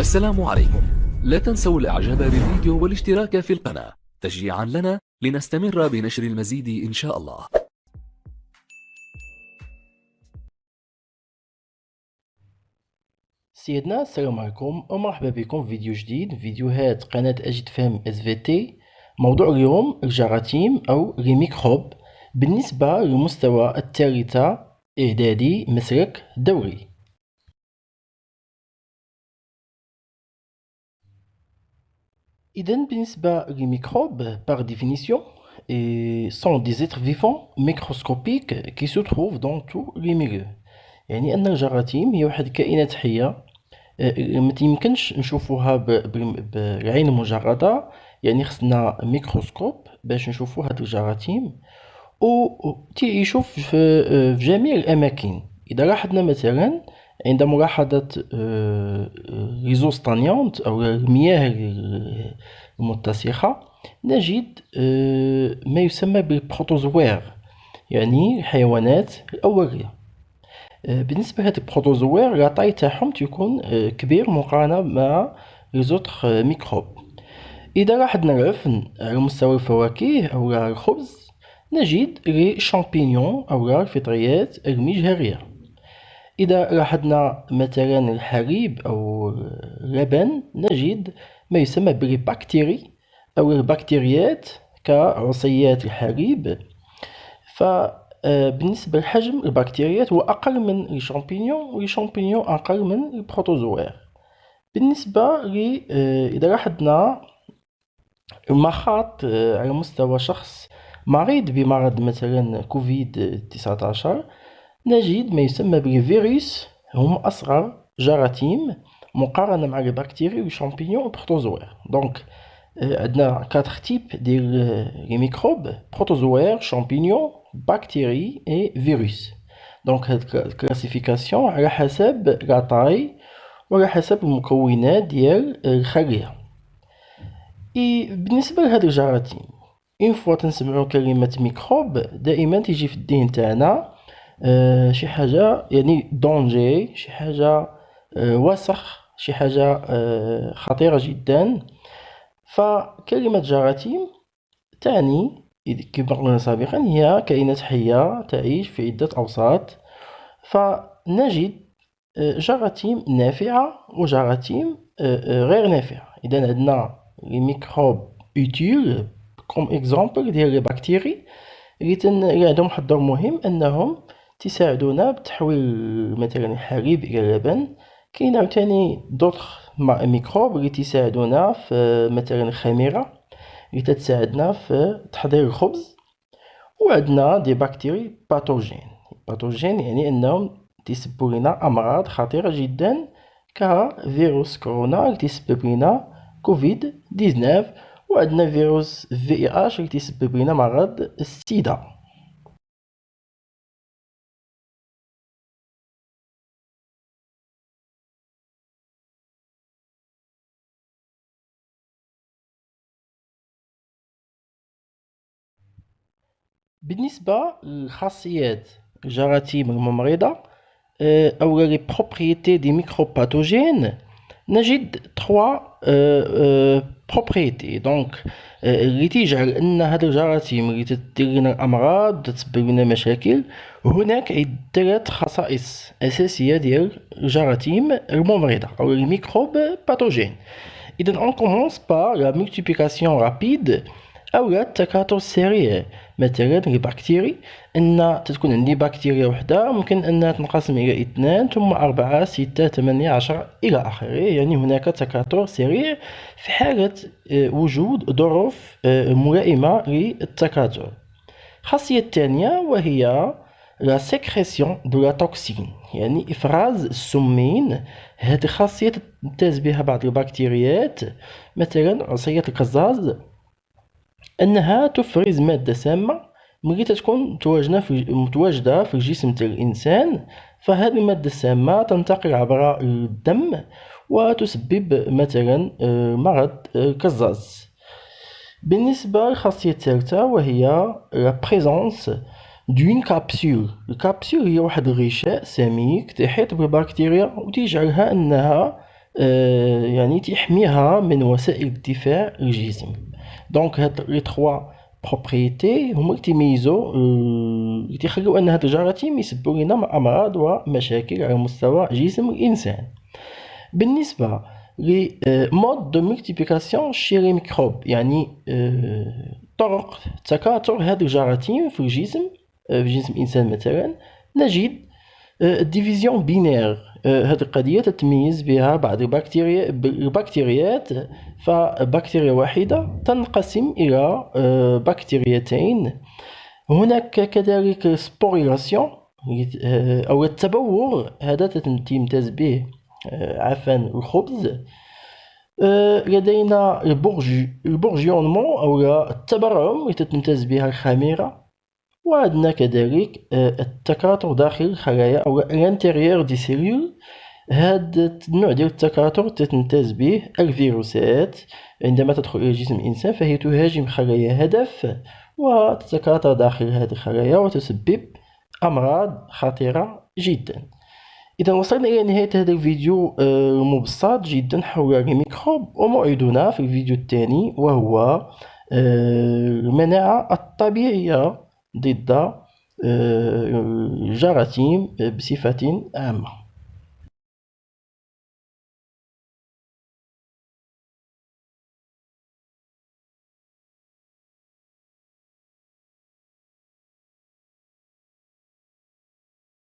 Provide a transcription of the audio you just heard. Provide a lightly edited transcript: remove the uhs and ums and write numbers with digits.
السلام عليكم. لا تنسوا الاعجاب بالفيديو والاشتراك في القناة تشجيعا لنا لنستمر بنشر المزيد إن شاء الله. سيدنا السلام عليكم ومرحبا بكم في فيديو جديد، فيديوهات قناة أجد فهم SVT. موضوع اليوم الجراثيم أو الميكروب بالنسبة لمستوى الثالثة إعدادي مسلك دوري. إذن بالنسبة للميكروب par définition sont des êtres vivants microscopiques qui se trouvent dans tous les milieux. يعني أن الجراثيم هي واحد الكائنات حية متيمكنش نشوفوها بالعين المجردة، يعني خصنا ميكروسكوب باش نشوفو هاد الجراثيم، و تيعيشو في جميع الأماكن. إذا لاحظنا مثلا عند ملاحظة ليزوستانيونت أو المياه المتسخة نجد ما يسمى بالبروتوزوير، يعني الحيوانات الأولية. بالنسبة لهاد البروتوزوير العطاي تاعهم تيكون كبير مقارنة مع ليزوتخ ميكروب. إذا لاحظنا العفن على مستوى الفواكه أو الخبز نجد لي شامبينيون أو الفطريات المجهرية. إذا لاحظنا مثلا الحليب أو اللبن نجد ما يسمى بالبكتيري أو البكتيريات كعصيات الحليب. بالنسبة لحجم البكتيريات هو أقل من الشامبينيون، والشامبينيون أقل من البروتوزوير. بالنسبة إذا لاحظنا المخاط على مستوى شخص مريض بمرض مثلا كوفيد 19 نجد ما يسمى بالفيروس، هم أصغر جراثيم مقارنة مع البكتيري والشامبينيون والبروتوزوير. دونك عندنا 4 تيب ديال لي ميكروب: بروتوزوير، شامبينيون، بكتيري et فيروس. دونك هاد الكلاسيفيكاسيون على حسب لاطاي وعلى حسب المكونات ديال الخلية. بالنسبة لهاد الجراثيم اون فوا تنسمعو كلمة ميكروب دائما تيجي في الذهن تاعنا شي حاجة يعني دونجي، شي حاجة وسخ، شي حاجة خطيرة جدا. فكلمة جراثيم تعني كما قلنا سابقا هي كائنات حية تعيش في عدة أوساط، فنجد جراثيم نافعة وجراثيم غير نافعة. إذا عندنا لي ميكروب utile كوم اكزامبل ديال لي بكتيري اللي عندهم واحد الدور مهم أنهم تساعدونا بتحويل مثلا الحليب إلى اللبن. كاين عاوتاني دوطخ ميكروب اللي تساعدونا في مثلا الخميرة اللي تتساعدنا في تحضير الخبز. وعندنا دي بكتيري باثوجين يعني انهم تسبب لنا امراض خطيره جدا كفيروس كورونا اللي تسبب لنا كوفيد 19، وعندنا فيروس VIH اللي تسبب لنا مرض السيدا. بالنسبة لخاصيات الجراثيم الممرضة أو لي بروبريتي دي ميكروب باثوجين نجد 3 بروبريتي دونك اللي تجعل أن هاد الجراثيم اللي تدير لنا الأمراض تسبب لنا مشاكل. هناك 3 خصائص أساسية ديال الجراثيم الممرضة أو الميكروب باثوجين. إذن on commence par la multiplication rapide أو التكاثر السريع. مثلا البكتيري أن تكون عندي بكتيريا وحدة ممكن أنها تنقسم إلى 2 ثم 4 6 8 10 إلى آخره، يعني هناك تكاثر سريع في حالة وجود ظروف ملائمة للتكاثر. الخاصية الثانية وهي لا سيكريسيون دو لا توكسين، يعني إفراز السمين. هذه خاصية تمتاز بها بعض البكتيريات مثلا عصية القزاز، أنها تفرز مادة سامة ملي تكون متواجدة في الجسم تاع الإنسان. فهذه المادة السامة تنتقل عبر الدم وتسبب مثلا مرض القزاز. بالنسبة للخاصية الثالثة وهي la présence d'une capsule. الكابسول هي واحد الغشاء سميك تحيط بالبكتيريا وتجعلها أنها يعني تحميها من وسائل الدفاع الجسم. دونك هاد لي تخوا بروبريتي هما اللي تيميزو اللي تيخليو ان هاد الجراثيم يسببوا لنا امراض ومشاكل على مستوى جسم الانسان. بالنسبه ل مود دو مولتيبليكاسيون شي لي ميكروب، يعني طرق تكاثر هاد الجراثيم في الجسم، في جسم الانسان مثلا نجد الديفيزيون بينير. هذه القضية تتميز بها بعض البكتيريات، فبكتيريا واحدة تنقسم إلى بكتيريتين. هناك كذلك سبوريلاسيون أو التبور، هذا تمتاز به عفن الخبز. لدينا البورجيونمون أو التبرعم تتمتاز بها الخميرة. وعندنا كذلك التكاثر داخل الخلايا أو الانتيريور دي سيلول. هذا النوع ديال التكاثر تتمتاز به الفيروسات، عندما تدخل إلى جسم الإنسان فهي تهاجم خلايا هدف وتتكاثر داخل هذه الخلايا وتسبب أمراض خطيرة جدا. إذا وصلنا إلى نهاية هذا الفيديو المبسط جدا حول الميكروب، وموعدنا في الفيديو الثاني وهو المناعة الطبيعية ضد الجراثيم بصفة عامة.